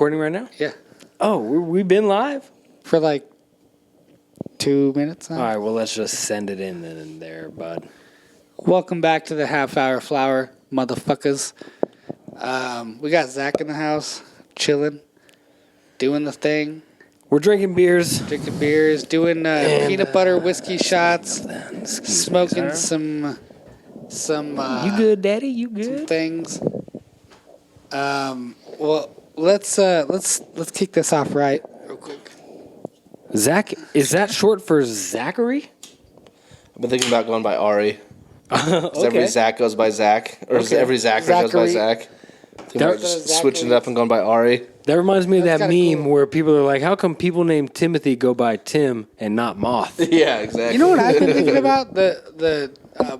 recording right now? Yeah. Oh, we've been live? For like 2 minutes now. All right, well, let's just send it in there, bud. Welcome back to the Half Hour Flower, motherfuckers. We got Zach in the house, chilling, doing the thing. We're drinking beers. Doing peanut butter whiskey shots, smoking me, some. You good, Daddy? You good? Some things. Well, let's kick this off right real quick. Zach, is that short for Zachary? I've been thinking about going by Ari. Okay. Every Zach goes by Zach, or every Zachary goes by Zach. Just switching it up and going by Ari. That reminds me of that meme cool. where people are like, how come people named Timothy go by Tim and not Moth? Yeah, exactly. You know what I've been thinking about? The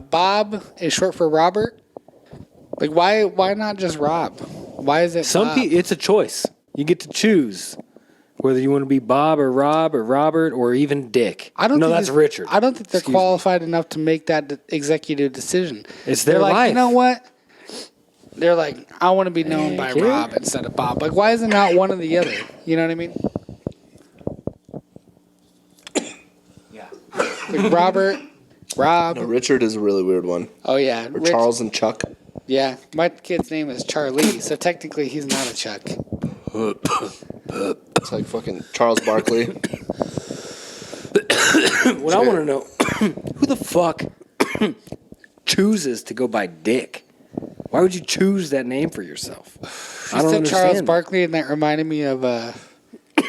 Bob is short for Robert. Like, why not just Rob? Why is it Bob? It's a choice. You get to choose whether you want to be Bob or Rob or Robert or even Dick. That's Richard. I don't think they're qualified enough to make that executive decision. It's their life. You know what? They're like, I want to be known by Rob instead of Bob. Like, why is it not one or the other? You know what I mean? Yeah. Like Rob. No, Richard is a really weird one. Oh, yeah. Or Charles and Chuck. Yeah. My kid's name is Charlie, so technically he's not a Chuck. It's like fucking Charles Barkley. What I want to know, who the fuck chooses to go by Dick? Why would you choose that name for yourself? I don't understand. Charles Barkley, and that reminded me of,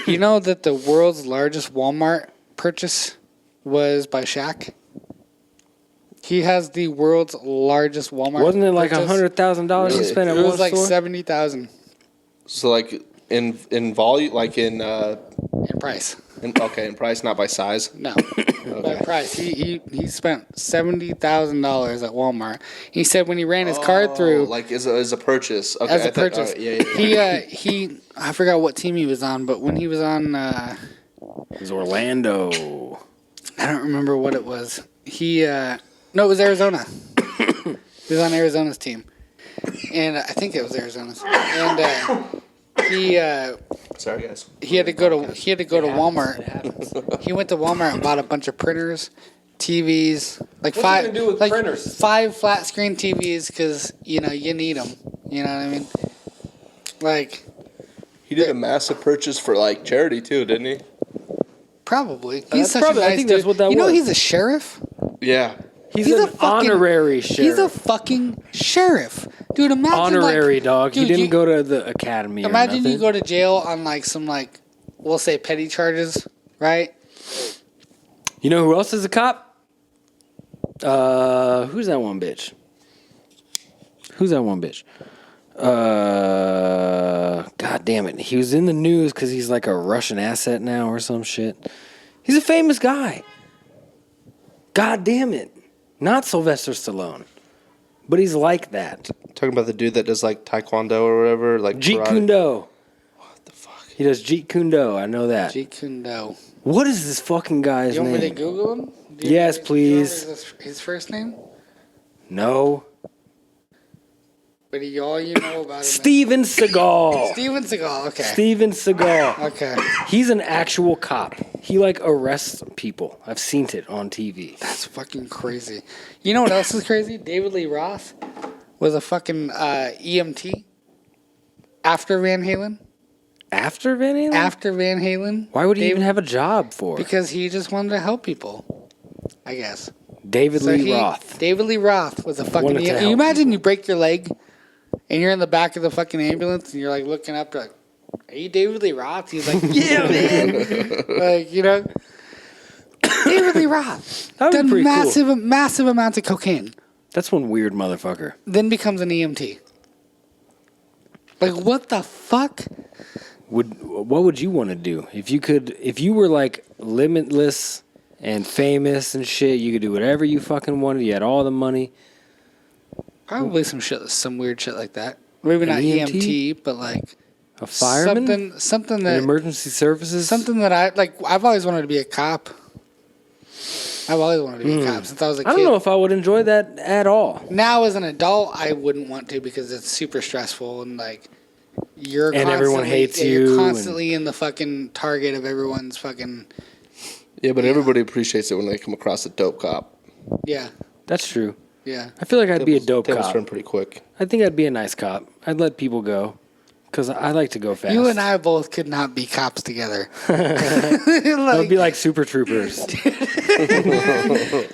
you know that the world's largest Walmart purchase was by Shaq? He has the world's largest Walmart. Wasn't it like $100,000 he spent at one store? It was like $70,000. So like in volume, like in price. In price, not by size. No, by price. He spent $70,000 at Walmart. He said when he ran his card through, like as a purchase. Okay, as a purchase. Yeah. He I forgot what team he was on, but when he was on, it was Orlando. I don't remember what it was. No, it was Arizona. He was on Arizona's team, and I think it was Arizona's. And sorry guys. He had to go to Walmart. He went to Walmart and bought a bunch of printers, TVs, like printers? 5 flat screen TVs because you need them. You know what I mean? Like he did a massive purchase for like charity too, didn't he? Probably. He's such a nice I think that's what that was. You know he's a sheriff. Yeah. He's an honorary sheriff. He's a fucking sheriff. Dude, imagine honorary dog. He didn't go to the academy. Imagine you go to jail on like some we'll say petty charges, right? You know who else is a cop? Who's that one bitch? God damn it. He was in the news because he's like a Russian asset now or some shit. He's a famous guy. God damn it. Not Sylvester Stallone. But he's like that. Talking about the dude that does like taekwondo or whatever, like Jeet Kune Do. What the fuck? He does Jeet Kune Do. I know that. Jeet Kune Do. What is this fucking guy's name? You want me to Google him? Yes, please. His first name? No. But all you know about him. Steven Seagal. Steven Seagal. Okay. Steven Seagal. Okay. He's an actual cop. He arrests people. I've seen it on TV. That's fucking crazy. You know what else is crazy? David Lee Roth was a fucking EMT after Van Halen. After Van Halen? After Van Halen. Why would he even have a job for? Because he just wanted to help people, I guess. David Lee Roth. David Lee Roth was a fucking EMT. You imagine you break your leg and you're in the back of the fucking ambulance and you're like looking up, you're like, are you David Lee Roth? He's like, yeah, man. David Lee Roth. That would be pretty cool. Massive amounts of cocaine. That's one weird motherfucker. Then becomes an EMT. Like, what the fuck? What would you want to do? If you were like limitless and famous and shit, you could do whatever you fucking wanted. You had all the money. Probably some weird shit like that. Maybe not EMT, but like a fireman, something that emergency services, something that I've always wanted to be a cop. I've always wanted to be a cop since I was a kid. I don't know if I would enjoy that at all. Now as an adult, I wouldn't want to because it's super stressful and you're and everyone hates you. You're constantly in the fucking target of everyone's fucking. Yeah, but everybody appreciates it when they come across a dope cop. Yeah. That's true. Yeah. I feel like I'd be a dope Tables cop. turn pretty quick. I think I'd be a nice cop. I'd let people go because I like to go fast. You and I both could not be cops together. That would be like super troopers.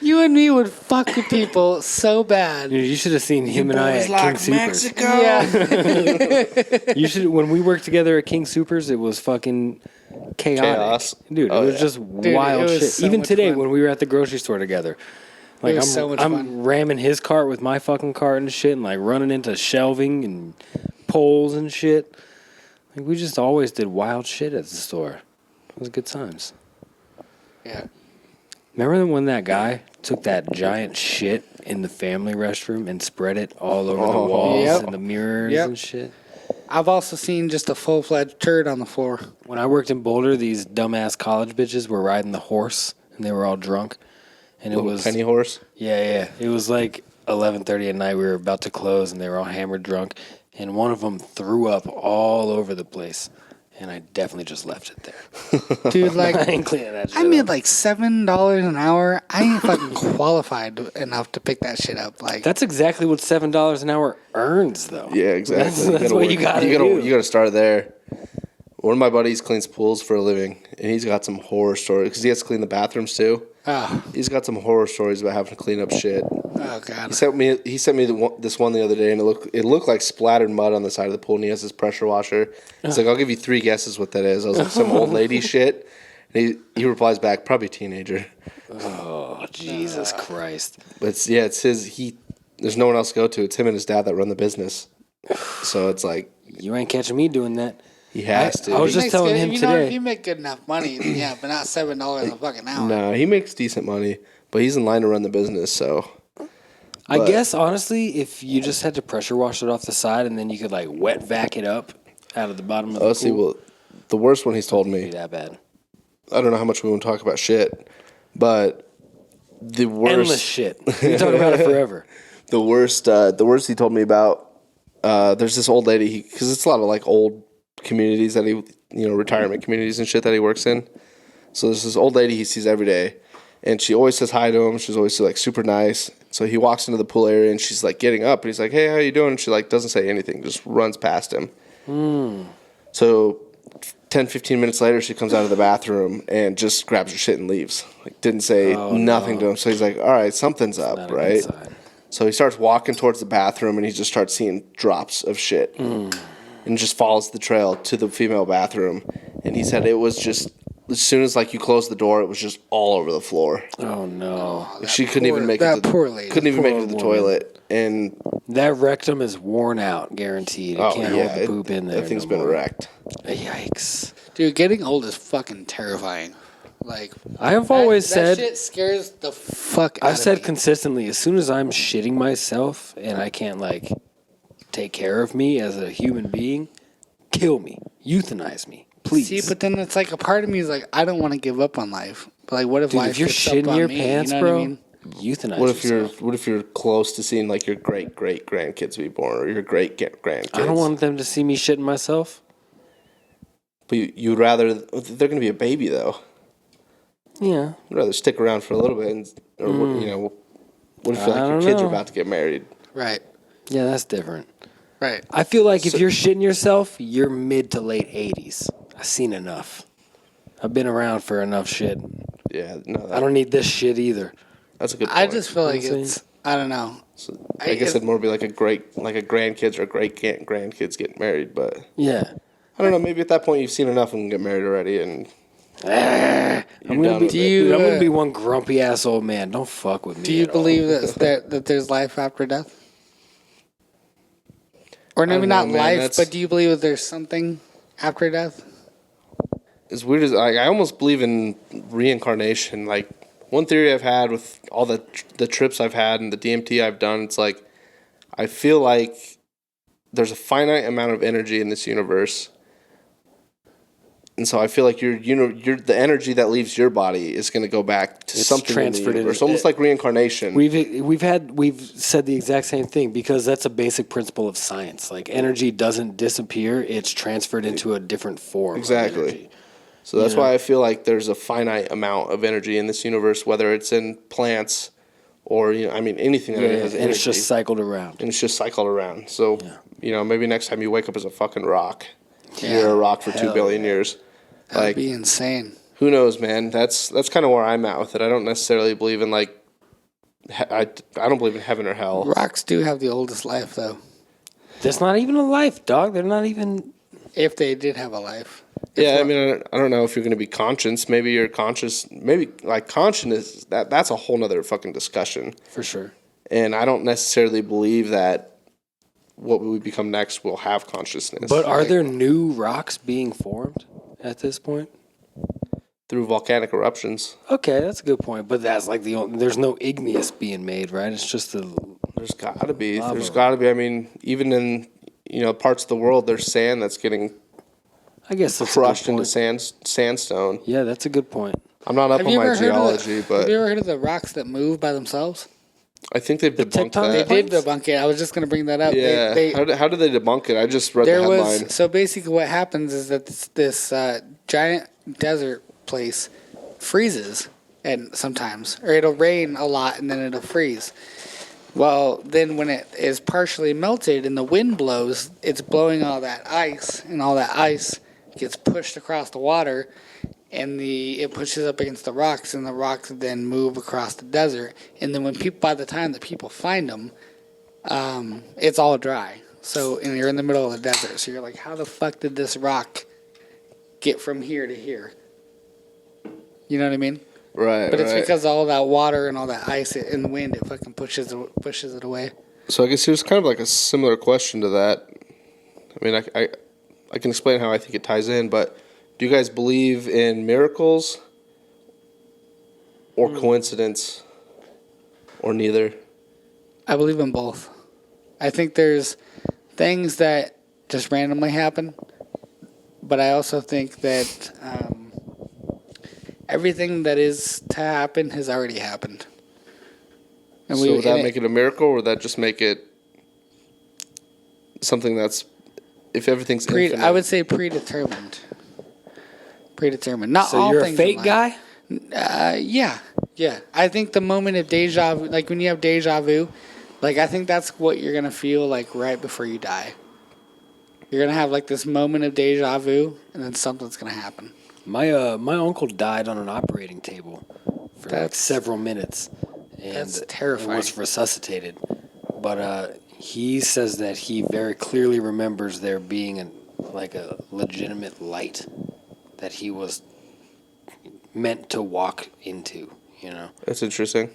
You and me would fuck with people so bad. Dude, you should have seen him and I at King Supers. Mexico. Yeah. You should. When we worked together at King Supers, it was fucking chaotic. Dude. Oh, It was yeah. just wild it was shit. so Even much today, fun. when we were at the grocery store together, like was so much I'm fun. ramming his cart with my fucking cart and shit, and like running into shelving and poles and shit. Like we just always did wild shit at the store. It was good times. Yeah. Remember when that guy took that giant shit in the family restroom and spread it all over the walls Yep. and the mirrors Yep. and shit? I've also seen just a full-fledged turd on the floor. When I worked in Boulder, these dumbass college bitches were riding the horse and they were all drunk. And it was penny horse. Yeah. It was like 11:30 at night. We were about to close and they were all hammered drunk. And one of them threw up all over the place. And I definitely just left it there. Dude, like, I ain't cleaning that shit I made up. like $7 an hour. I ain't fucking qualified enough to pick that shit up. Like, That's exactly what $7 an hour earns, though. Yeah, exactly. That's what you gotta do. You gotta start there. One of my buddies cleans pools for a living, and he's got some horror stories because he has to clean the bathrooms too. oh He's got some horror stories about having to clean up shit. god. He sent me this one the other day, and it looked like splattered mud on the side of the pool. And he has this pressure washer. He's like, "I'll give you 3 guesses what that is." I was like, "Some old lady shit." And he replies back, "Probably teenager." Oh, Jesus Christ. But it's his. There's no one else to go to. It's him and his dad that run the business. So it's like You ain't catching me doing that. he has to. I was just telling him If today. you make good enough money, then yeah, but not $7 a fucking hour. No, he makes decent money, but he's in line to run the business. So I But- guess, honestly, if you just had to pressure wash it off the side and then you could, like, wet vac it up out of the bottom of the pool, let's see. Well, the worst one he's told it'd be me. that bad. I don't know how much we want to talk about shit, but the worst. Endless shit. We can talk about it forever. The worst he told me about. There's this old lady because it's a lot of like old communities that retirement communities and shit that he works in. So there's this old lady he sees every day, and she always says hi to him. She's always like super nice. So he walks into the pool area and she's like getting up and he's like, "Hey, how you doing?" And she like doesn't say anything, just runs past him. So 10, 15 minutes later, she comes out of the bathroom and just grabs her shit and leaves. Like didn't say nothing to him. So he's like, "All right, something's up, Not a good right?" sign. So he starts walking towards the bathroom and he just starts seeing drops of shit and just follows the trail to the female bathroom. And he said it was just, as soon as like you closed the door, it was just all over the floor. Oh, no. She couldn't even make that it to poor lady. couldn't even make it Poor to the woman. toilet. And That rectum is worn out, guaranteed. It can't hold the poop in there. that thing's no been more. wrecked. Yikes. Dude, getting old is fucking terrifying. Like, I have always that said, shit scares the fuck out I've said of me. consistently, as soon as I'm shitting myself and I can't, like, take care of me as a human being, kill me. Euthanize me. Please. See, but then it's like a part of me is like, I don't want to give up on life. But like, what if Dude, life if you're gets up shitting on your me, pants, you know bro, what I mean? euthanize What if you're close to seeing like your great grandkids be born or your great grandkids? I don't want them to see me shitting myself. But you'd rather they're going to be a baby though. Yeah. I'd rather stick around for a little bit, what if I like your don't kids are know. about to get married? Right, Yeah, that's different. right. I feel like if you're shitting yourself, you're mid to late 80s. I've seen enough. I've been around for enough shit. Yeah, no, I don't need this shit either. that's a good point. I just feel like You know what I'm it's, I don't know. So, I guess it'd more be like a grandkids or great grandkids getting married, but Yeah. I don't know. Maybe at that point you've seen enough and get married already, and I'm done gonna be, with it. dude, I'm gonna be one grumpy ass old man. Don't fuck with me. Do you at all. believe that there's life after death? Or maybe don't know, not man, life, that's- but do you believe that there's something after death? as weird as I almost believe in reincarnation. Like one theory I've had with all the trips I've had and the DMT I've done, it's like I feel like there's a finite amount of energy in this universe, And so I feel like you're the energy that leaves your body is going to go back to something transferred in the universe, into- almost like reincarnation. We've said the exact same thing because that's a basic principle of science. Like energy doesn't disappear; it's transferred into a different form. Exactly. Of energy. So that's why I feel like there's a finite amount of energy in this universe, whether it's in plants or anything that has energy. And it's just cycled around. And it's just cycled around. So maybe next time you wake up as a fucking rock, Yeah. you're a rock for 2 Hell billion years. That'd be insane. Who knows, man? That's kind of where I'm at with it. I don't necessarily believe in I don't believe in heaven or hell. Rocks do have the oldest life, though. That's not even a life, dog. They're not even. If they did have a life. Yeah, I mean, I don't know if you're going to be conscious. Maybe you're conscious. Maybe consciousness. That's a whole nother fucking discussion. For sure. And I don't necessarily believe that what we become next will have consciousness. But are there new rocks being formed at this point? Through volcanic eruptions. Okay, that's a good point. But that's like there's no igneous being made, right? It's just There's got to be. Lava. There's got to be. I mean, even in parts of the world, there's sand that's getting I guess that's crushed a good into point. sandstone. Yeah, that's a good point. I'm not up on my geology, have but you ever heard of the rocks that move by themselves? I think they've debunked tectonic that. They did debunk it. I was just going to bring that up. Yeah. How did they debunk it? I just read the There headline. was so basically what happens is that this giant desert place freezes, and sometimes, or it'll rain a lot and then it'll freeze. Well, then when it is partially melted and the wind blows, it's blowing all that ice, and all that ice gets pushed across the water, and it pushes up against the rocks, and the rocks then move across the desert. And then by the time that people find them, it's all dry. So, and you're in the middle of the desert. So you're like, how the fuck did this rock get from here to here? You know what I mean? Right. But it's because all that water and all that ice and the wind, it fucking pushes it away. So I guess here's kind of like a similar question to that. I mean, I can explain how I think it ties in, but do you guys believe in miracles or coincidence or neither? I believe in both. I think there's things that just randomly happen, but I also think that everything that is to happen has already happened. And So would that make it a miracle, or would that just make it something that's, if everything's infinite? I would say predetermined. Predetermined. Not So all you're a things fate in guy? life. Yeah. I think the moment of deja vu, like when you have deja vu, like I think that's what you're gonna feel like right before you die. You're gonna have like this moment of deja vu, and then something's gonna happen. My uncle died on an operating table for like several minutes, and That's terrifying. and was resuscitated. But he says that he very clearly remembers there being a legitimate light that he was meant to walk into. That's interesting.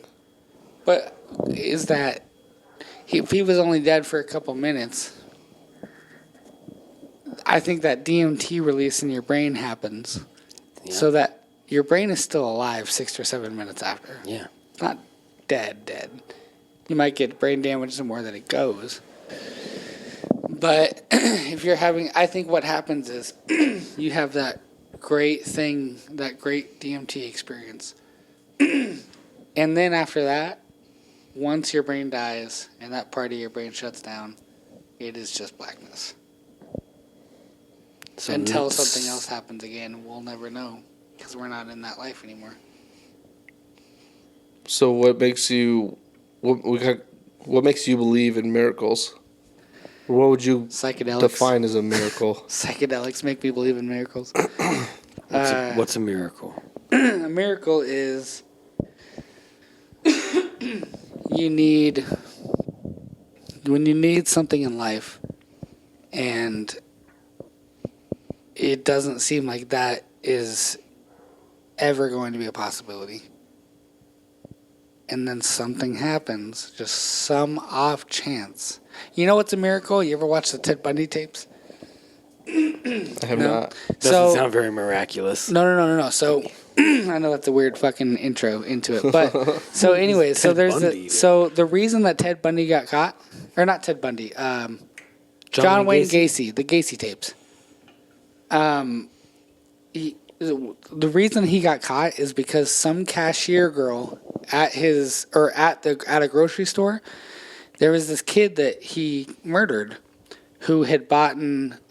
But is that if he was only dead for a couple minutes? I think that DMT release in your brain happens, so that your brain is still alive 6 or 7 minutes after. Yeah. It's not dead. You might get brain damage the more that it goes. But if you're having, I think what happens is you have that great thing, that great DMT experience. And then after that, once your brain dies and that part of your brain shuts down, it is just blackness. So Until something else happens again, we'll never know because we're not in that life anymore. So what makes you believe in miracles? Or what would you Psychedelics. define as a miracle? Psychedelics make me believe in miracles. What's a miracle? A miracle is when you need something in life and it doesn't seem like that is ever going to be a possibility. And then something happens, just some off chance. You know what's a miracle? You ever watch the Ted Bundy tapes? I have No. not. Doesn't sound very miraculous. No. So I know that's a weird fucking intro into it, but so anyway, so Ted there's Bundy, so the reason that Ted Bundy got caught, or not Ted Bundy, John Wayne Gacy, the Gacy tapes. The Gacy tapes. The reason that Ted Bundy got caught, or not Ted Bundy, John Wayne Gacy, the Gacy tapes. John Wayne Gacy, the Gacy tapes. John Wayne Gacy, the Gacy tapes. John Wayne Gacy, the Gacy tapes. the reason he got caught is because some cashier girl at a grocery store, there was this kid that he murdered who had bought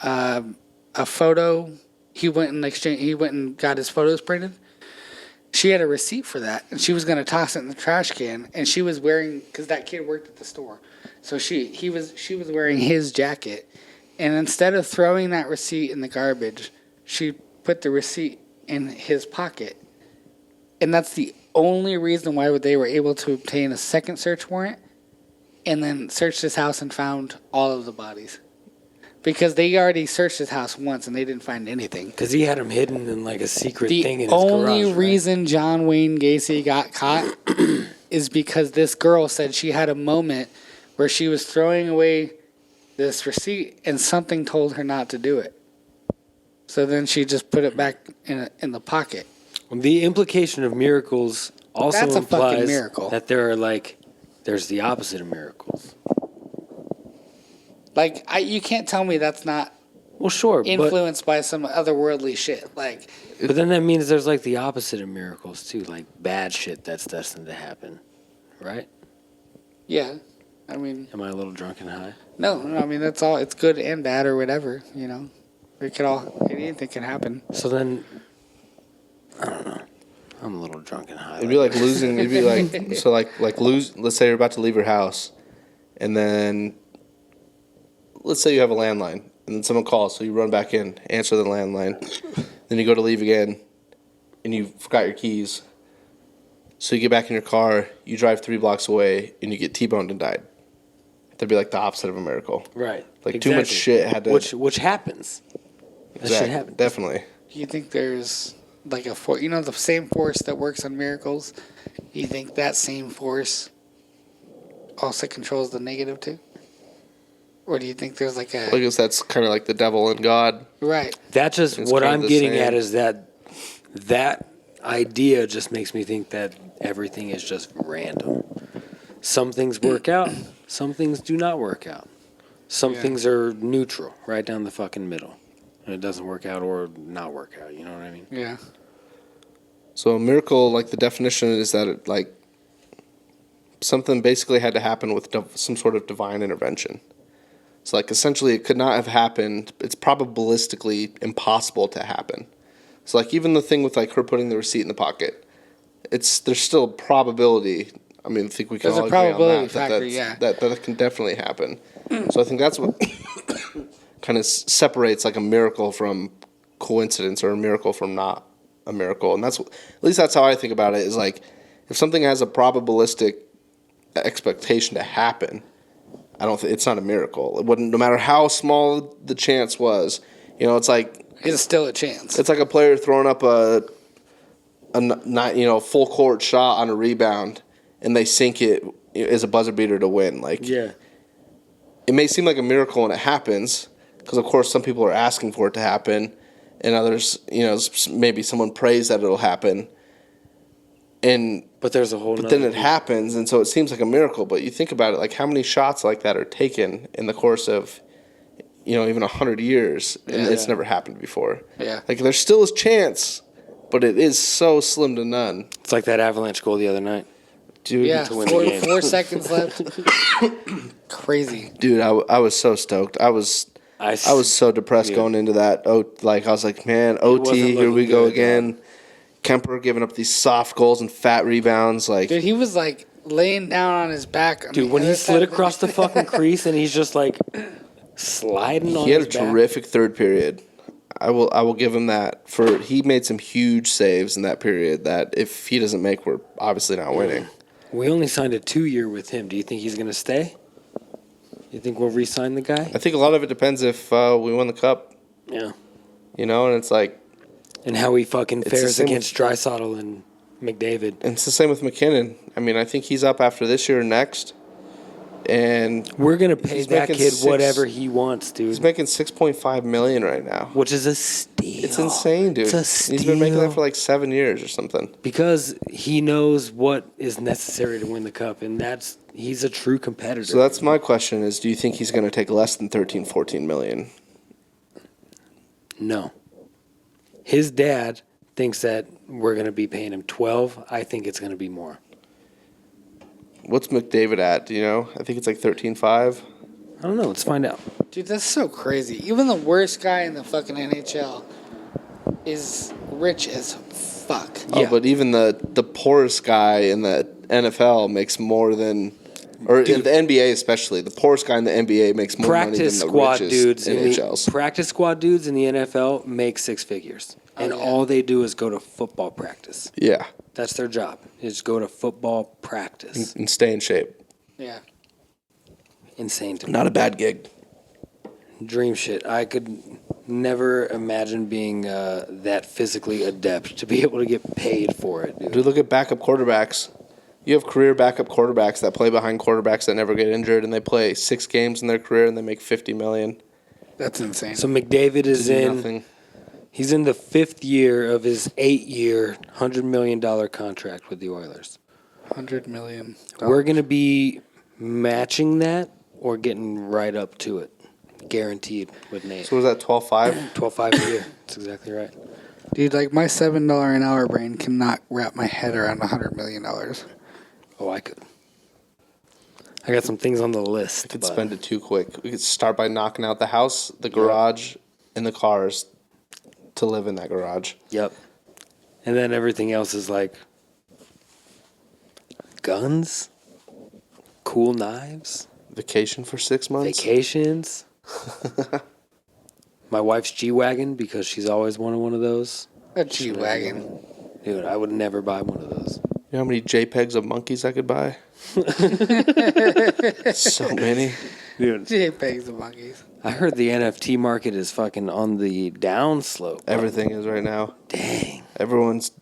a photo. He went and got his photos printed. She had a receipt for that, and she was going to toss it in the trash can. And she was wearing, because that kid worked at the store, so she was wearing his jacket. And instead of throwing that receipt in the garbage, she put the receipt in his pocket. And that's the only reason why they were able to obtain a second search warrant and then searched his house and found all of the bodies. Because they already searched his house once and they didn't find anything. Because he had him hidden in like a secret thing in his The garage. only reason John Wayne Gacy got caught is because this girl said she had a moment where she was throwing away this receipt and something told her not to do it. So then she just put it back in the pocket. The implication of miracles also That's a fucking implies miracle. that there's the opposite of miracles. Like, you can't tell me that's not Well, sure, influenced by some otherworldly shit. Like, but then that means there's like the opposite of miracles too, like bad shit that's destined to happen, right? yeah, I mean, Am I a little drunk and high? no, I mean that's all. It's good and bad or whatever. You know, anything can happen. So then, I don't know. I'm a little drunk and high. It'd be like losing. It'd be like so like lose. Let's say you're about to leave your house, and then let's say you have a landline, and then someone calls, so you run back in, answer the landline, then you go to leave again, and you forgot your keys. So you get back in your car, you drive 3 blocks away, and you get T-boned and died. That'd be like the opposite of a miracle. Right. Like too much shit had to. Which happens. That shit happens. Definitely. Do you think there's like the same force that works on miracles? You think that same force also controls the negative too? Or do you think there's like a... I guess that's kind of like the devil and God. Right. That just, It's what kind of I'm the getting same. at is that idea just makes me think that everything is just random. Some things work out, some things do not work out. Some things are neutral, right down the fucking middle. And it doesn't work out or not work out, you know what I mean? Yeah. So a miracle, like the definition is that it, like something basically had to happen with some sort of divine intervention. So like essentially it could not have happened. It's probabilistically impossible to happen. So like even the thing with like her putting the receipt in the pocket, there's still a probability. I mean, I think we can There's all a agree on probability that. factor, That can definitely happen. So I think that's what kind of separates like a miracle from coincidence or a miracle from not a miracle. And at least that's how I think about it, is like if something has a probabilistic expectation to happen, I don't think it's not a miracle. It wouldn't, no matter how small the chance was. You know, it's like It's still a chance. it's like a player throwing up a full court shot on a rebound, and they sink it as a buzzer beater to win. Like, Yeah. it may seem like a miracle when it happens, because of course some people are asking for it to happen, and others, maybe someone prays that it'll happen. But there's a whole. But then it happens, and so it seems like a miracle. But you think about it, like how many shots like that are taken in the course of, even 100 years, and it's never happened before. Yeah. Like there still is chance, but it is so slim to none. It's like that Avalanche goal the other night. Dude, Yeah, to win the game. 4 seconds left. Crazy. dude, I was so stoked. I was so depressed going into that. I was like, man, OT, wasn't here we looking go good, again. Kemper giving up these soft goals and fat rebounds. Like, Dude, he was like laying down on his back. Dude, when he slid across the fucking crease and he's just like sliding on he had his a back. terrific third period. I will give him that. He made some huge saves in that period that if he doesn't make, we're obviously not winning. We only signed a 2-year with him. Do you think he's going to stay? You think we'll re-sign the guy? I think a lot of it depends if we win the cup. Yeah. And it's like, And how he fucking the fares same against Draisaitl and McDavid. and it's the same with McKinnon. I mean, I think he's up after this year and next. And We're going to pay he's that making kid 6 whatever he wants, dude. he's making $6.5 million right now. Which is a steal. It's insane, dude. It's a steal. He's been making that for like 7 years or something. Because he knows what is necessary to win the cup, and he's a true competitor. So that's my question is, do you think he's going to take less than 13, 14 million? No. His dad thinks that we're going to be paying him 12. I think it's going to be more. What's McDavid at? Do you know? I think it's like 13.5. I don't know. Let's find out. Dude, that's so crazy. Even the worst guy in the fucking NHL is rich as fuck. Oh, but even the poorest guy in the NFL makes more than, or in the NBA especially, the poorest guy in the NBA makes more money than Practice the squad richest dudes NHLs. practice squad dudes in the NFL make six figures, and all they do is go to football practice. Yeah, That's their job. Is go to football practice. and stay in shape. Yeah. Insane to me. Not a bad gig. Dream shit. I could never imagine being that physically adept to be able to get paid for it, dude. Dude, look at backup quarterbacks. You have career backup quarterbacks that play behind quarterbacks that never get injured, and they play 6 games in their career and they make $50 million. That's insane. So McDavid is in. Nothing. He's in the 5th year of his 8-year, $100 million contract with the Oilers. $100 million. We're going to be matching that or getting right up to it. Guaranteed with Nate. So was that 12.5? 12.5 a year. That's exactly right. Dude, like my $7 an hour brain cannot wrap my head around $100 million. Oh, I could. I got some things on the list. I could but spend it too quick. We could start by knocking out the house, the garage, and the cars to live in that garage. Yep. And then everything else is like guns, cool knives, Vacation for 6 months. vacations. My wife's G-Wagon because she's always wanted one of those. A G-Wagon. Dude, I would never buy one of those. You know how many JPEGs of monkeys I could buy? So many. Dude, JPEGs of monkeys. I heard the NFT market is fucking on the downslope. Everything is right now. Dang. Everyone's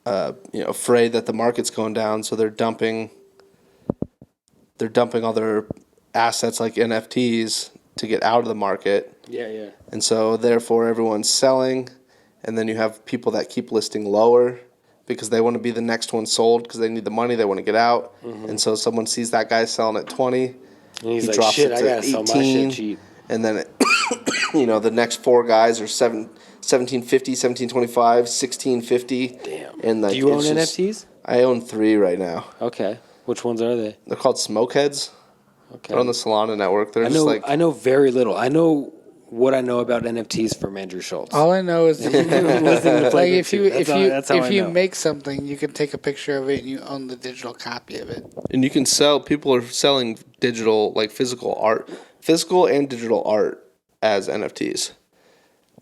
afraid that the market's going down, so they're dumping all their assets like NFTs to get out of the market. Yeah. And so therefore everyone's selling, and then you have people that keep listing lower because they want to be the next one sold because they need the money, they want to get out. Mm-hmm. And so someone sees that guy selling at 20, And he's he like, drops shit, it I to gotta sell my 18, shit cheap. and then the next 4 guys are 1750, 1725, 1650. Damn. And like, Do you own it's just- NFTs? I own 3 right now. Okay. Which ones are they? They're called Smokeheads. Okay. They're on the Solana network. They're just like, I know very little. I know what I know about NFTs from Andrew Schultz. All I know is that like if you know. make something, you can take a picture of it and you own the digital copy of it. and you can sell. People are selling digital, like physical and digital art as NFTs.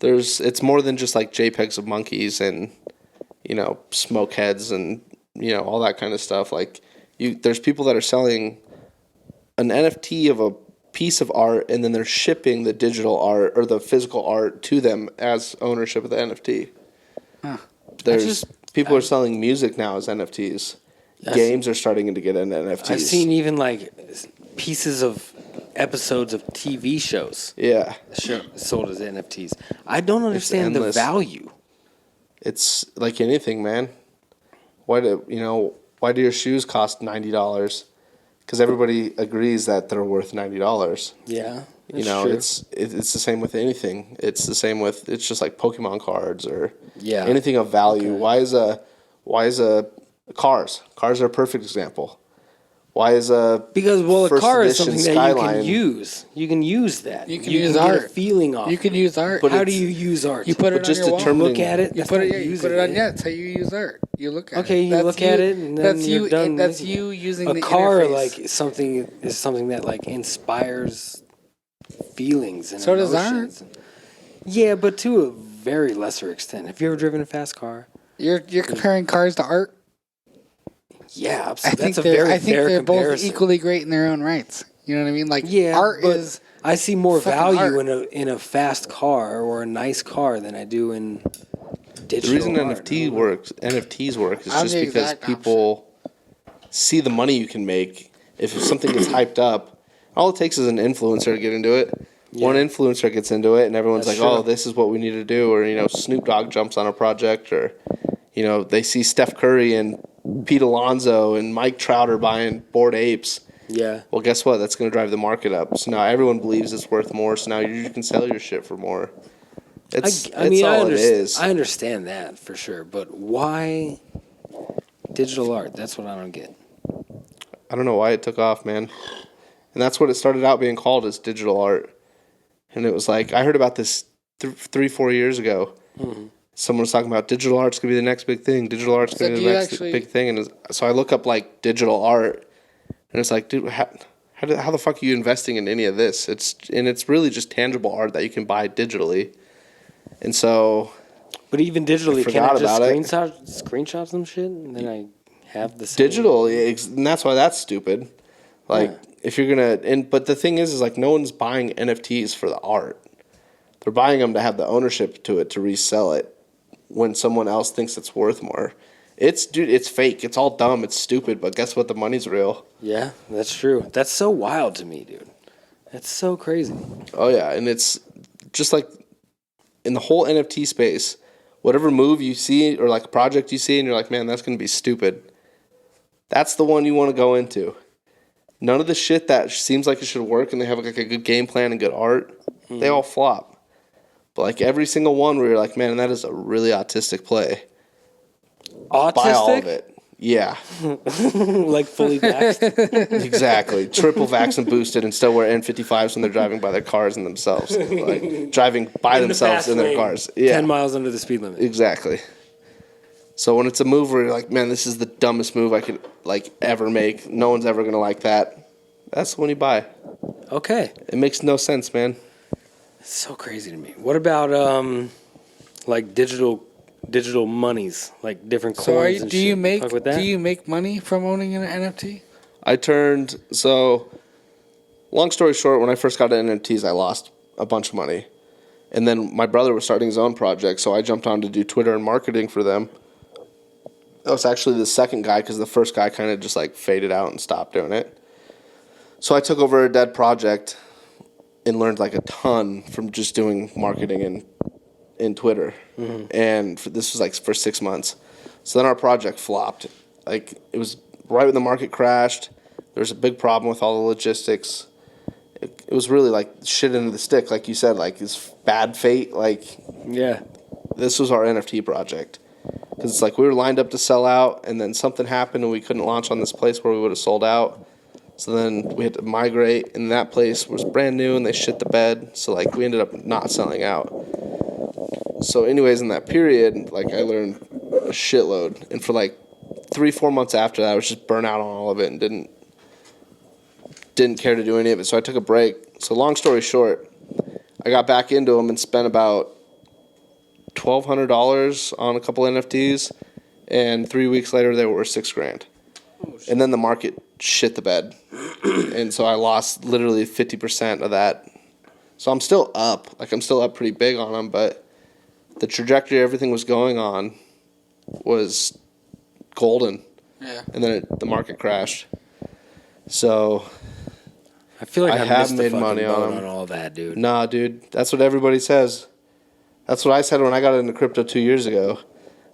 It's more than just like JPEGs of monkeys and smoke heads and all that kind of stuff. Like there's people that are selling an NFT of a piece of art, and then they're shipping the digital art or the physical art to them as ownership of the NFT. Huh. People are selling music now as NFTs. Games are starting to get into NFTs. I've seen even like pieces of episodes of TV shows sold as NFTs. I don't understand the endless. value. It's like anything, man. Why do your shoes cost $90? Because everybody agrees that they're worth $90. Yeah, True. It's the same with anything. It's the same with it's just like Pokemon cards or anything of value. Okay. Why is a cars are a perfect example. Why is a car is something Skyline, that you can use. You can use that. You can use art. Get a feeling off. You can use art. But How do you use art? You put it on your wall. Look at it. You put it on. Yeah, that's how you use art. You look at it. Okay, you look at it, and then you're done. That's you using a the car. interface. Like something that like inspires feelings and So does emotions. Yeah, but to a very lesser extent. Have you ever driven a fast car? You're comparing cars to art. Yeah, I absolutely. think That's a very fair they're both comparison. equally great in their own rights. You know what I mean? Like art but is. I see more fucking value art. in a fast car or a nice car than I do in digital. The reason art. NFTs work is I'm just the because exact people see the money you can make if something gets hyped up. All it takes is an influencer to get into it. Yeah. One influencer gets into it, and everyone's That's like, "Oh, true. this is what we need to do," or Snoop Dogg jumps on a project, or they see Steph Curry and Pete Alonso and Mike Trout are buying Bored Apes. Yeah. Well, guess what? That's going to drive the market up. So now everyone believes it's worth more. So now you can sell your shit for more. It's I mean, all it is. I understand that for sure, but why digital art? That's what I don't get. I don't know why it took off, man. And that's what it started out being called, is digital art. And it was like, I heard about this 3-4 years ago. Mm-hmm. Someone was talking about digital art's going to be the next big thing. Digital art's going to be the next big thing. And so I look up like digital art, and it's like, dude, how the fuck are you investing in any of this? It's really just tangible art that you can buy digitally. And so, but even digitally, can I just screenshot screenshot some shit, and then I have the same? Digital, and that's why that's stupid. Like, if you're gonna, but the thing is like no one's buying NFTs for the art. They're buying them to have the ownership to it, to resell it when someone else thinks it's worth more. It's fake. It's all dumb. It's stupid. But guess what? The money's real. Yeah, that's true. That's so wild to me, dude. That's so crazy. Oh yeah, and it's just like in the whole NFT space, whatever move you see or like a project you see, and you're like, man, that's gonna be stupid. That's the one you want to go into. None of the shit that seems like it should work and they have like a good game plan and good art, they all flop. But like every single one where you're like, man, that is a really autistic play. Autistic? Buy all of it. Yeah. Like fully vaxxed? Exactly. Triple vax and boosted and still wear N55s when they're driving by their cars and themselves. Like driving by themselves in their cars. Yeah. 10 miles under the speed limit. Exactly. So when it's a move where you're like, man, this is the dumbest move I could like ever make. No one's ever going to like that. That's the one you buy. Okay. It makes no sense, man. It's so crazy to me. What about like digital monies, like different coins and do you shit? Do you make money from owning an NFT? Long story short, when I first got into NFTs, I lost a bunch of money. And then my brother was starting his own project, so I jumped on to do Twitter and marketing for them. I was actually the second guy because the first guy kind of just like faded out and stopped doing it. So I took over a dead project and learned like a ton from just doing marketing in Twitter. Mm-hmm. And this was like for 6 months. So then our project flopped. Like it was right when the market crashed. There was a big problem with all the logistics. It was really like shit into the stick, like you said, like it's bad fate. Like, yeah, this was our NFT project. Because it's like we were lined up to sell out, and then something happened, and we couldn't launch on this place where we would have sold out. So then we had to migrate, and that place was brand new, and they shit the bed. So like we ended up not selling out. So anyways, in that period, like I learned a shitload, and for like 3-4 months after that, I was just burnt out on all of it and didn't care to do any of it. So I took a break. So long story short, I got back into them and spent about $1,200 on a couple NFTs, and 3 weeks later they were $6,000. And then the market shit the bed, and so I lost literally 50% of that. So I'm still up, like I'm still up pretty big on them, but the trajectory everything was going on was golden. Yeah. And then the market crashed. So I feel like I have missed made the money on all that, dude. Nah, dude, that's what everybody says. That's what I said when I got into crypto 2 years ago.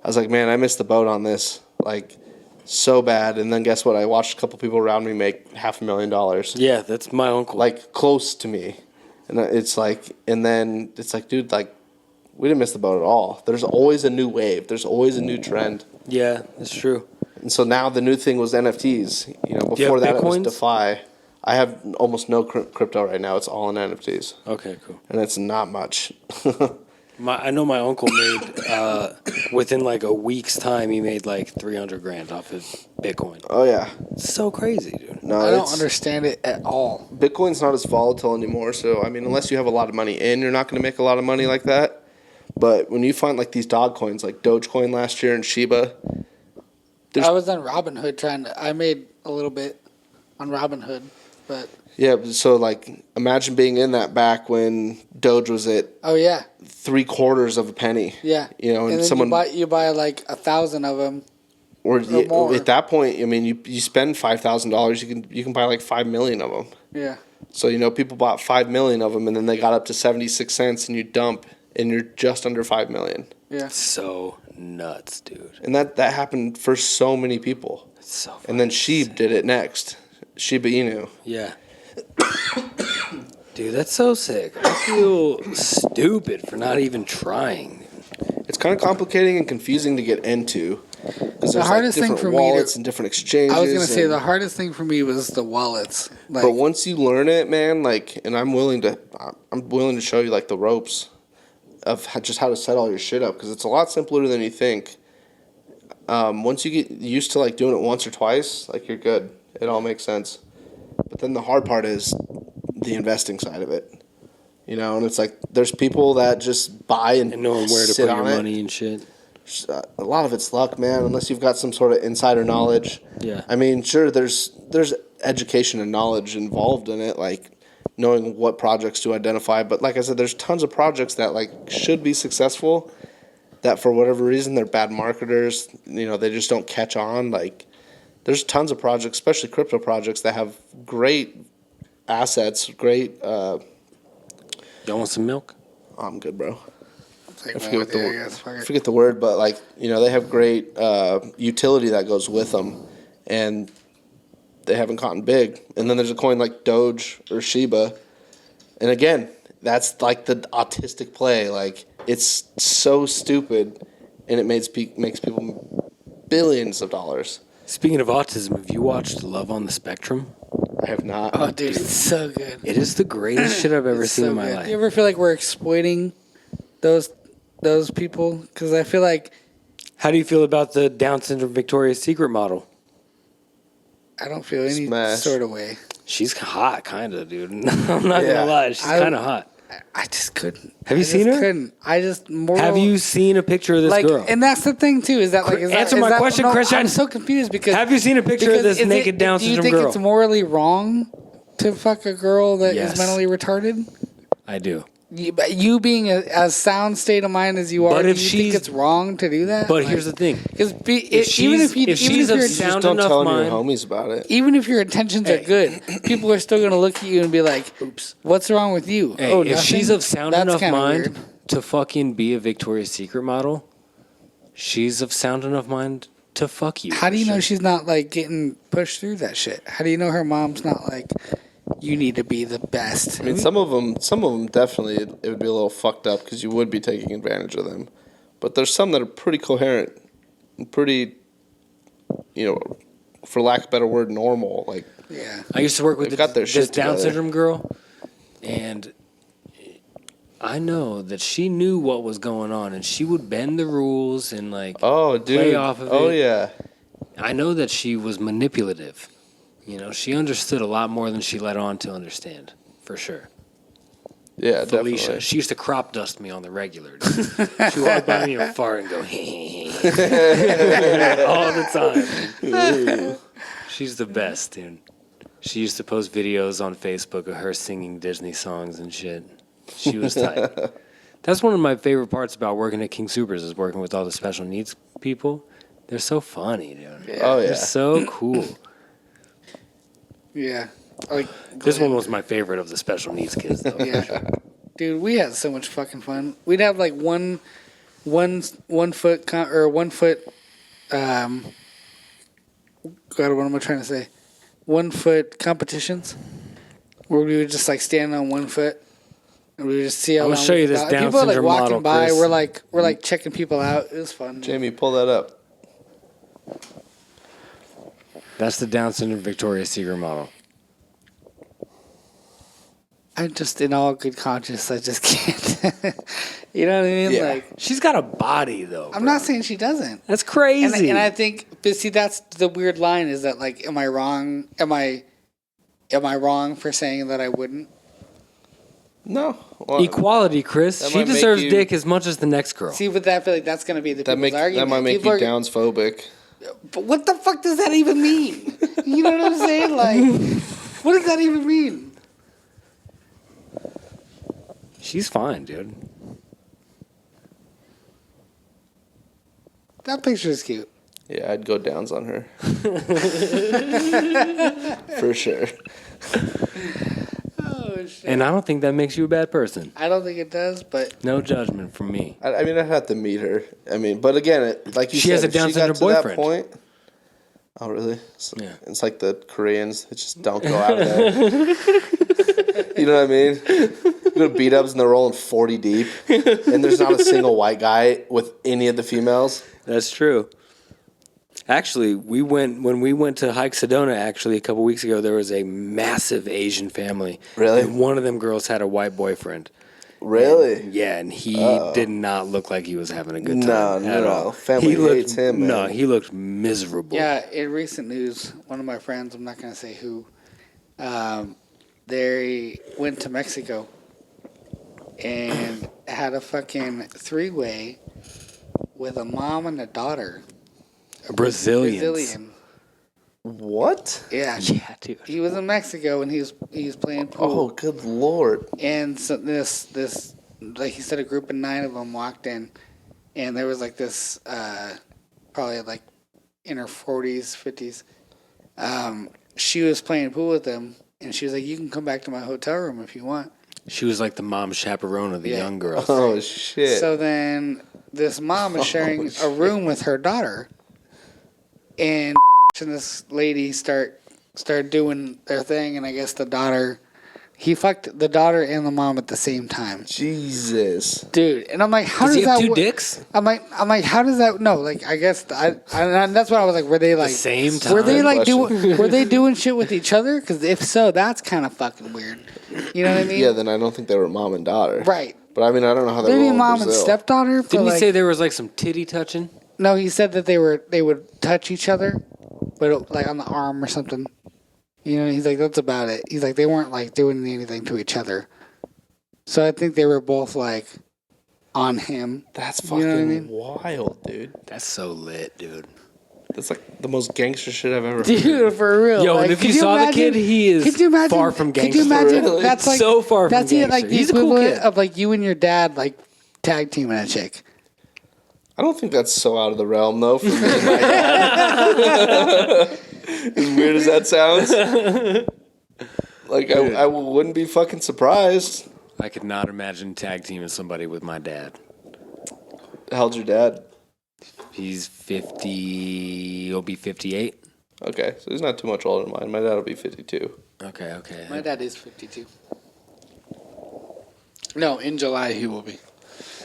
I was like, man, I missed the boat on this, like so bad. And then guess what? I watched a couple people around me make $500,000. Yeah, that's my uncle. Like close to me, and it's like, dude, like we didn't miss the boat at all. There's always a new wave. There's always a new trend. Yeah, that's true. And so now the new thing was NFTs. You know, before that Bitcoins? It was DeFi. I have almost no crypto right now. It's all in NFTs. Okay, cool. And it's not much. I know my uncle made within like a week's time he made like $300,000 off of Bitcoin. Oh yeah, it's so crazy, dude. No, I don't understand it at all. Bitcoin's not as volatile anymore. So I mean, unless you have a lot of money in, you're not going to make a lot of money like that. But when you find like these dog coins, like Dogecoin last year and Shiba, I was on Robinhood I made a little bit on Robinhood, but yeah. So like, imagine being in that back when Doge was at 3/4 of a penny. Yeah, you know, and then someone you buy like 1,000 of them, or more. At that point, I mean, you spend $5,000, you can buy like 5 million of them. Yeah. So you know, people bought 5 million of them, and then they got up to 76 cents, and you dump, and you're just under 5 million. Yeah. So nuts, dude. And that happened for so many people. It's so funny. And then Sheeb did it next. Shiba Inu. Yeah. Dude, that's so sick. I feel stupid for not even trying. It's kind of complicating and confusing to get into because there's hardest thing different for me wallets and different exchanges. I was gonna say the hardest thing for me was the wallets. Like, but once you learn it, man, like, and I'm willing to show you like the ropes of just how to set all your shit up because it's a lot simpler than you think. Once you get used to like doing it once or twice, like you're good. It all makes sense. But then the hard part is the investing side of it. You know, and it's like there's people that just buy and knowing where to sit put your on it. money and shit. A lot of it's luck, man, unless you've got some sort of insider knowledge. Yeah. I mean, sure, there's education and knowledge involved in it, like knowing what projects to identify. But like I said, there's tons of projects that like should be successful that for whatever reason they're bad marketers. You know, they just don't catch on. Like there's tons of projects, especially crypto projects, that have great assets, great. You want some milk? I'm good, bro. I Forget the word, but like, you know, they have great utility that goes with them, and they haven't gotten big. And then there's a coin like Doge or Shiba, and again, that's like the autistic play. Like it's so stupid, and it makes people billions of dollars. Speaking of autism, have you watched Love on the Spectrum? I have not. Oh, dude, it's so good. It is the greatest shit I've ever It's seen so in my good. life. Do you ever feel like we're exploiting those people? Because I feel like How do you feel about the Down syndrome Victoria's Secret model? I don't feel any Smash. sort of way. She's hot, kind of, dude. I'm not gonna lie, she's kind of hot. I just couldn't. Have you seen her? Couldn't. I just more. Have you seen a picture of this like, girl? and that's the thing too. Is that like Answer my question, Christian. I'm so confused because Have you seen a picture of this naked Down do you syndrome think girl? it's morally wrong to fuck a girl that is Yes. mentally retarded? I do. You being as sound state of mind as you are, But do if you think she's- it's wrong to do that? But here's the thing. Because she's- even if if she's of your Just sound don't enough tell mind- your homies about it. even if your intentions are good, people are still going to look at you and be like, "Oops, what's wrong with you?" Hey, oh, if nothing? she's of sound That's enough kinda mind weird. to fucking be a Victoria's Secret model, she's of sound enough mind to fuck you. How do you know Christian. she's not like getting pushed through that shit? How do you know her mom's not like, you need to be the best? I mean, some of them definitely it would be a little fucked up because you would be taking advantage of them. But there's some that are pretty coherent, and pretty, you know, for lack of a better word, normal. Like Yeah. I used to work with They've got their this shit Down together. syndrome girl, and I know that she knew what was going on, and she would bend the rules and like oh, dude, play off of it. oh yeah, I know that she was manipulative. You know, she understood a lot more than she let on to understand, for sure. yeah, Felicia, definitely. she used to crop dust me on the regular. Dude. She walked by me and fart and go, all the time. She's the best, dude. She used to post videos on Facebook of her singing Disney songs and shit. She was tight. That's one of my favorite parts about working at King Supers is working with all the special needs people. They're so funny, dude. Oh They're yeah, so cool. Yeah. Like This one was my favorite of the special needs kids, though. yeah. Dude, we had so much fucking fun. We'd have like one foot God, what am I trying to say? 1 foot competitions where we would just like stand on 1 foot and we would just see how I'm long gonna show we you could this go. Down People are like syndrome walking model, by. Chris. We're like checking people out. It was fun. Jamie, pull that up. That's the Down syndrome Victoria's Secret model. I'm just in all good conscience. I just can't. You know what I mean? Yeah. Like She's got a body, though. I'm bro. not saying she doesn't. That's crazy. And I think, but see, that's the weird line. Is that like, am I wrong? Am I wrong for saying that I wouldn't? No, well, Equality, Chris. That She might make deserves you- dick as much as the next girl. See, with that, I feel like that's going to be the people's argument. that might make People you are- Downs-phobic. But what the fuck does that even mean? You know what I'm saying? Like, what does that even mean? She's fine, dude. That picture is cute. Yeah, I'd go Downs on her. For sure. Oh shit! And I don't think that makes you a bad person. I don't think it does, but No judgment from me. I mean, I'd have to meet her. I mean, but again, like you She said, has a if Down she got syndrome to that boyfriend. point, Oh, really? Yeah. It's like the Koreans. They just don't go out of there. You know what I mean? You go to BDubs and they're rolling 40 deep. And there's not a single white guy with any of the females. That's true. Actually, when we went to Hike Sedona, actually, a couple weeks ago, there was a massive Asian family. Really? And one of them girls had a white boyfriend. Really? And he did not look like he was having a good time No, at no. all. Family hates him, man. No, he looked miserable. Yeah, in recent news, one of my friends, I'm not going to say who, they went to Mexico and had a fucking three-way with a mom and a daughter. Brazilians. Brazilian. What? Yeah. Yeah, dude. He was in Mexico and he was playing pool. Oh, good Lord. And so this like he said, a group of 9 of them walked in, and there was like this probably like in her 40s, 50s. She was playing pool with them, and she was like, "You can come back to my hotel room if you want." She was like the mom chaperone of the young girls. Oh, shit. So then this mom is sharing a room with her daughter, and this lady start doing their thing, and I guess the daughter, he fucked the daughter and the mom at the same time. Jesus. Dude, and I'm like, how Does does he have that two wo- dicks? I'm like, how does that? No, like, I guess and that's what I was like. Were they like same time? Were they like Question. were they doing shit with each other? Because if so, that's kind of fucking weird. You know what I mean? Yeah, then I don't think they were mom and daughter. Right. But I mean, I don't know how they Maybe roll in mom and Brazil. stepdaughter. But Didn't he like, say there was like some titty touching? no, he said that they would touch each other, but like on the arm or something. You know, he's like, that's about it. He's like, they weren't like doing anything to each other. So I think they were both like on him. That's You fucking know what I mean? wild, dude. That's so lit, dude. That's like the most gangster shit I've ever heard. Dude, for real. Yo, like, and if could you saw the imagine- kid, he is could you imagine, far from Could gangster. you imagine? Really? That's like So far from that's gangster. like the He's a cool equivalent kid. of like you and your dad like tag teaming a chick. I don't think that's so out of the realm, though, for me and my dad. As weird as that sounds. Like, I wouldn't be fucking surprised. I could not imagine tag teaming somebody with my dad. How old's your dad? He's 50. He'll be 58. Okay, so he's not too much older than mine. My dad will be 52. Okay. My dad is 52. No, in July he will be.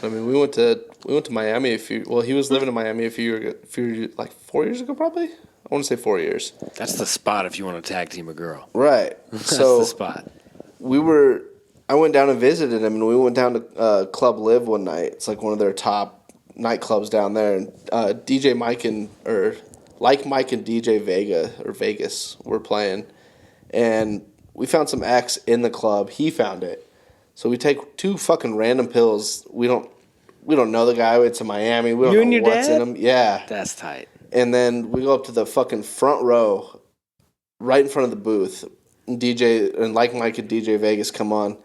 I mean, we went to Miami he was living in Miami like 4 years ago, probably. I want to say 4 years. That's the spot if you want to tag team a girl. Right. That's So the spot. I went down and visited him, and we went down to Club Live one night. It's like one of their top nightclubs down there. And DJ Mike and DJ Vegas were playing, and we found some X in the club. He found it, so we take 2 fucking random pills. We don't know the guy. It's in Miami. We don't You know and your what's dad? in him. Yeah. That's tight. And then we go up to the fucking front row, right in front of the booth. And Mike and DJ Vegas come on.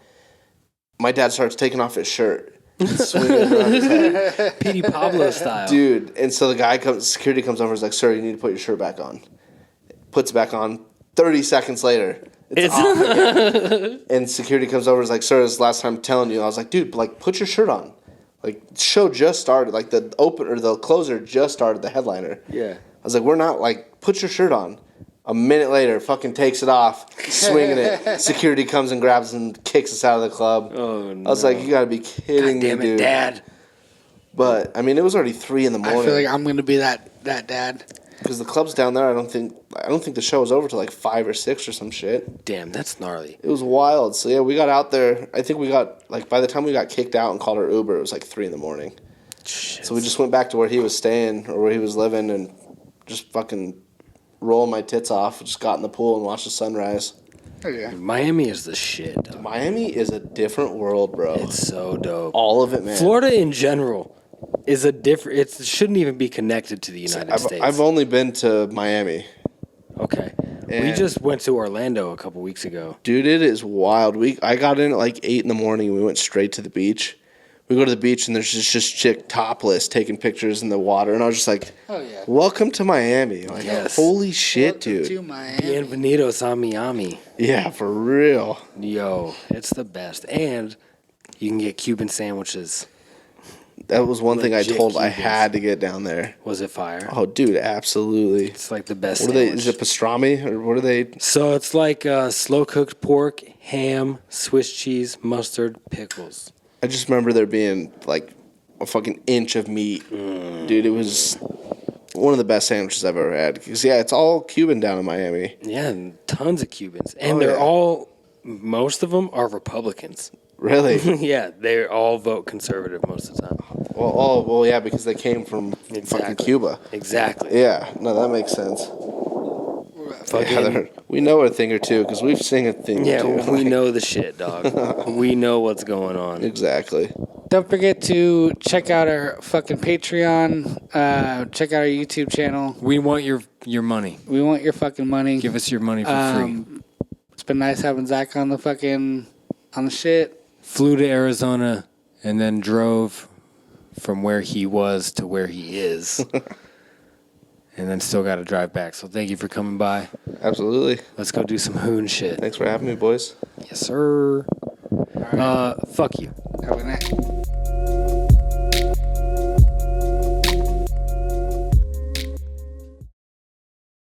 My dad starts taking off his shirt, and swinging it around his head. Petey Pablo style. Dude. And so security comes over and is like, "Sir, you need to put your shirt back on." Puts it back on. 30 seconds later, it's off again. And security comes over and is like, "Sir, this is the last time I'm telling you." I was like, "Dude, like, put your shirt on." Like, show just started. Like, the closer just started, the headliner. Yeah. I was like, we're not, like, put your shirt on. A minute later, fucking takes it off, swinging it. Security comes and grabs and kicks us out of the club. Oh, no. I was like, you gotta be kidding Damn me, it, dude. Dad. But, I mean, it was already 3 in the morning. I feel like I'm gonna be that dad. Because the club's down there, I don't think the show was over till like 5 or 6 or some shit. Damn, that's gnarly. It was wild. So, yeah, we got out there. I think we got, like, by the time we got kicked out and called our Uber, it was like 3 in the morning. Shit. So we just went back to where he was staying or where he was living and just fucking rolling my tits off. Just got in the pool and watched the sunrise. Oh yeah. Miami is the shit, dog. Miami is a different world, bro. It's so dope. All of it, man. Florida in general is a different. It shouldn't even be connected to the United States. I've only been to Miami. Okay. We And- just went to Orlando a couple weeks ago. Dude, it is wild. I got in at like 8 in the morning. We went straight to the beach. We go to the beach and there's just chick topless taking pictures in the water. And I was just like, Oh yeah. welcome to Miami. Like, Yes. holy shit, Welcome dude. to Miami. Bienvenidos a Miami. Yeah, for real. Yo, it's the best. And you can get Cuban sandwiches. That was one thing I Legit told I Cubans. had to get down there. Was it fire? Oh, dude, absolutely. It's like the best. What are they? sandwich. Is it pastrami or what are they? So it's like slow cooked pork, ham, Swiss cheese, mustard, pickles. I just remember there being like a fucking inch of meat, dude. It was one of the best sandwiches I've ever had. Because yeah, it's all Cuban down in Miami. Yeah, and tons of Cubans, and Oh, they're yeah. all. Most of them are Republicans. Really? Yeah, they all vote conservative most of the time. well, yeah, because they came from fucking Exactly. Cuba. Exactly. Yeah, no, that makes sense. Fucking, Yeah, we know a thing or two because we've seen a thing yeah, or two. we know the shit, dog. We know what's going on. Exactly. Don't forget to check out our fucking Patreon. Check out our YouTube channel. We want your money. We want your fucking money. Give us your money for free. It's been nice having Zach on the shit. Flew to Arizona and then drove from where he was to where he is. And then still got to drive back. So thank you for coming by. Absolutely. Let's go do some hoon shit. Thanks for having me, boys. Yes, sir. Fuck you. Have a good night.